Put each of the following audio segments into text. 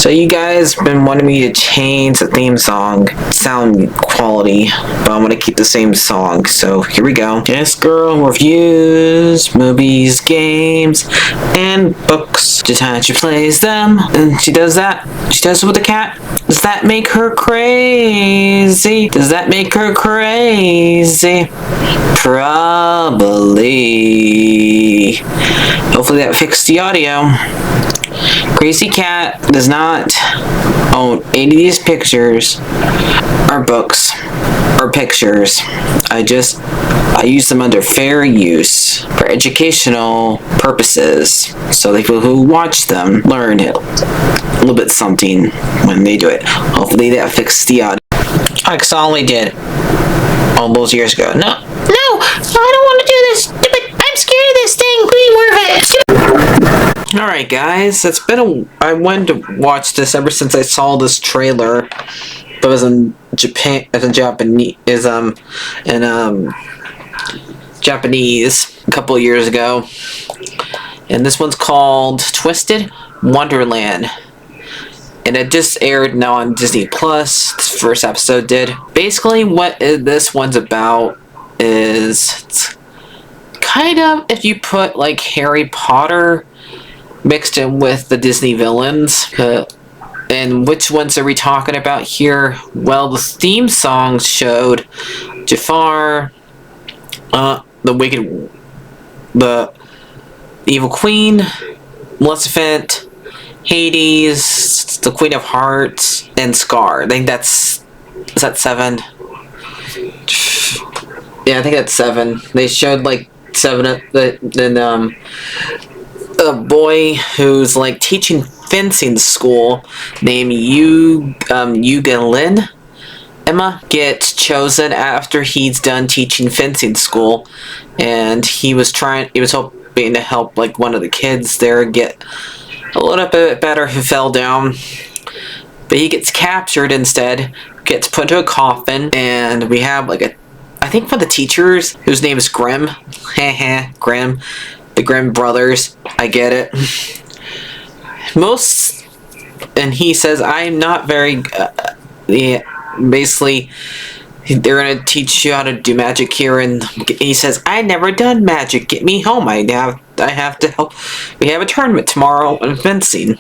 So you guys been wanting me to change the theme song sound quality, but I'm gonna keep the same song. So here we go. This girl reviews movies, games, and books. Just how she plays them, and she does that. She does it with the cat. Does that make her crazy? Does that make her crazy? Probably. Hopefully that fixed the audio. Crazy Cat does not own any of these pictures or books or pictures. I use them under fair use for educational purposes, so the people who watch them learn a little bit something when they do it. Hopefully that fixed the audio. I only did all those years ago. No, I don't want to do this. I'm scared of this thing. Please move it. Alright guys, I wanted to watch this ever since I saw this trailer, but it was in Japan, Japanese a couple of years ago, and this one's called Twisted Wonderland, and it just aired now on Disney Plus. This first episode did. Basically, what this one's about is it's kind of if you put like Harry Potter mixed in with the Disney villains. And which ones are we talking about here? Well, the theme songs showed Jafar, the Evil Queen, Maleficent, Hades, the Queen of Hearts, and Scar. I think is that 7? Yeah, I think that's 7. They showed like 7 then a boy who's like teaching fencing school named Yuga Lin Emma gets chosen after he's done teaching fencing school, and he was hoping to help like one of the kids there get a little bit better who fell down, but he gets captured instead, gets put into a coffin, and we have like I think for the teachers whose name is Grimm. Grimm. The Grimm brothers. I get it. And he says, I'm not very, basically, they're going to teach you how to do magic here, and he says, I never done magic, get me home, I have to help, we have a tournament tomorrow in fencing.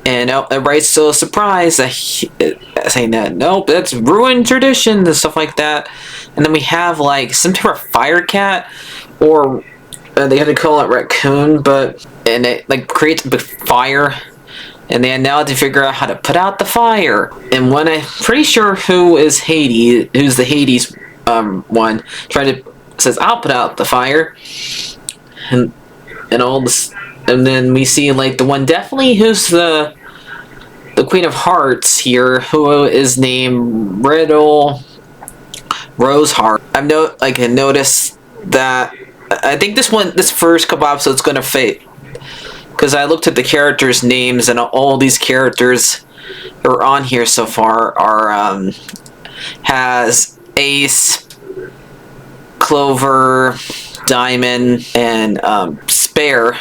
And everybody's so surprised saying that, nope, that's ruined tradition and stuff like that. And then we have like some type of fire cat, or they had to call it raccoon, and it like creates a big fire, and they now have to figure out how to put out the fire. And when I'm pretty sure who's the Hades one, says I'll put out the fire, and all this, and then we see like the one definitely who's the Queen of Hearts here, who is named Riddle Roseheart. I've noticed that. I think this first couple episodes gonna fade, because I looked at the characters' names, and all these characters that are on here so far are has Ace, Clover, Diamond, and Spare,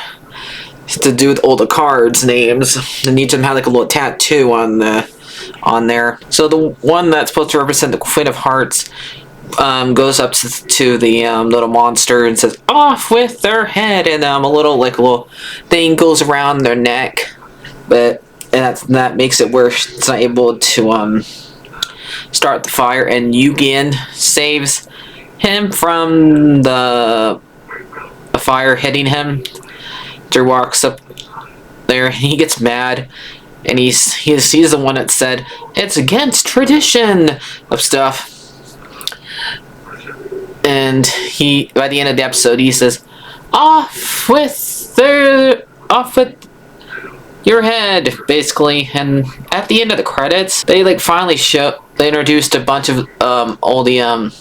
to do with all the cards names, and each of them have like a little tattoo on there. So the one that's supposed to represent the Queen of Hearts goes up to the little monster and says, "Off with their head!" And a little thing goes around their neck, and that makes it where it's not able to start the fire. And Yugen saves him from the fire hitting him. He walks up there, and he gets mad, and he's the one that said it's against tradition of stuff. And by the end of the episode, he says, off with your head," basically. And at the end of the credits, they they introduced a bunch of all the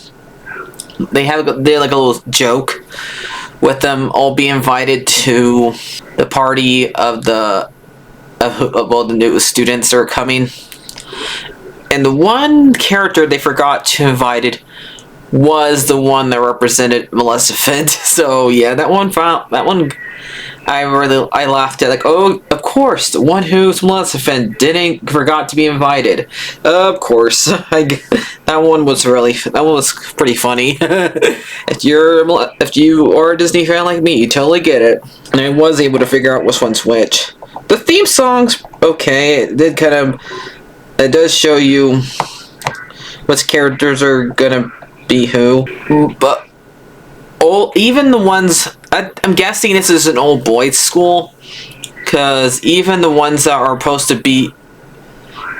they had a little joke with them all being invited to the party of all the new students that are coming. And the one character they forgot to invite was the one that represented Maleficent. So yeah, that one I laughed at like, oh, of course, the one who's Maleficent didn't forgot to be invited. Of course, that one was pretty funny. If you are a Disney fan like me, you totally get it. And I was able to figure out which one's which. The theme song's okay. It does show you which characters are gonna be who, but even the ones, I'm guessing this is an old boys school, because even the ones that are supposed to be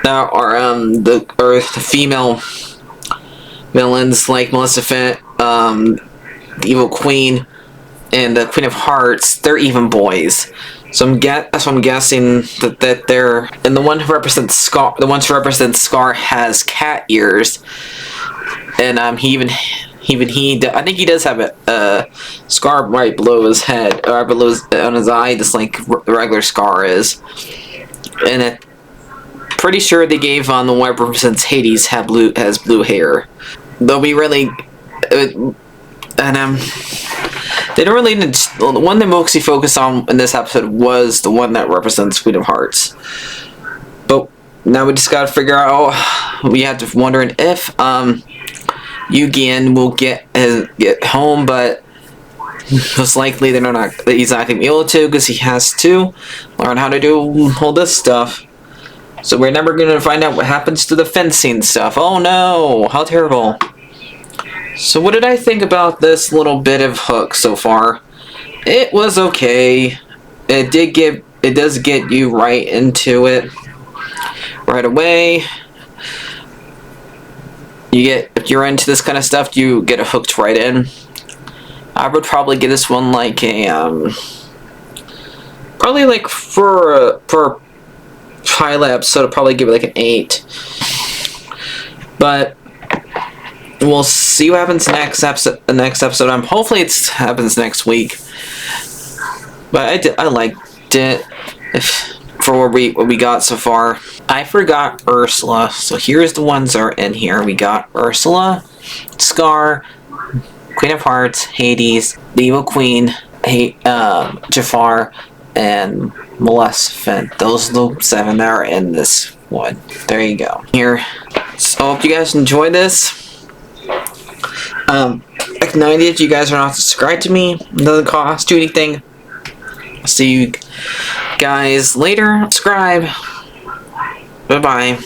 the female villains like Maleficent, the Evil Queen, and the Queen of Hearts, they're even boys. So I'm guessing that they're, and the one who represents Scar, has cat ears, and I think he does have a scar right below his head, or on his eye, just like the regular Scar is. And pretty sure they gave on the one that represents Hades has blue hair. They'll be really, they don't really. The one they mostly focused on in this episode was the one that represents Queen of Hearts. But now we just gotta figure out. We have to wondering if Yugian will get home, but most likely he's not gonna be able to, because he has to learn how to do all this stuff. So we're never gonna find out what happens to the fencing stuff. Oh no! How terrible. So what did I think about this little bit of Hook so far? It was okay. It does get you right into it right away. If you're into this kind of stuff, you get hooked right in. I would probably give this one like a probably like for a pilot episode, I'd probably give it like an 8. But we'll see what happens next episode. Hopefully it happens next week. But I liked it. For what we got so far. I forgot Ursula. So here's the ones that are in here. We got Ursula, Scar, Queen of Hearts, Hades, the Evil Queen, Jafar, and Maleficent. Those are the 7 that are in this one. There you go. Here. So I hope you guys enjoy this. Like 90 if you guys are not subscribed to me. It doesn't cost you anything. I'll see you guys later. Subscribe. Bye-bye.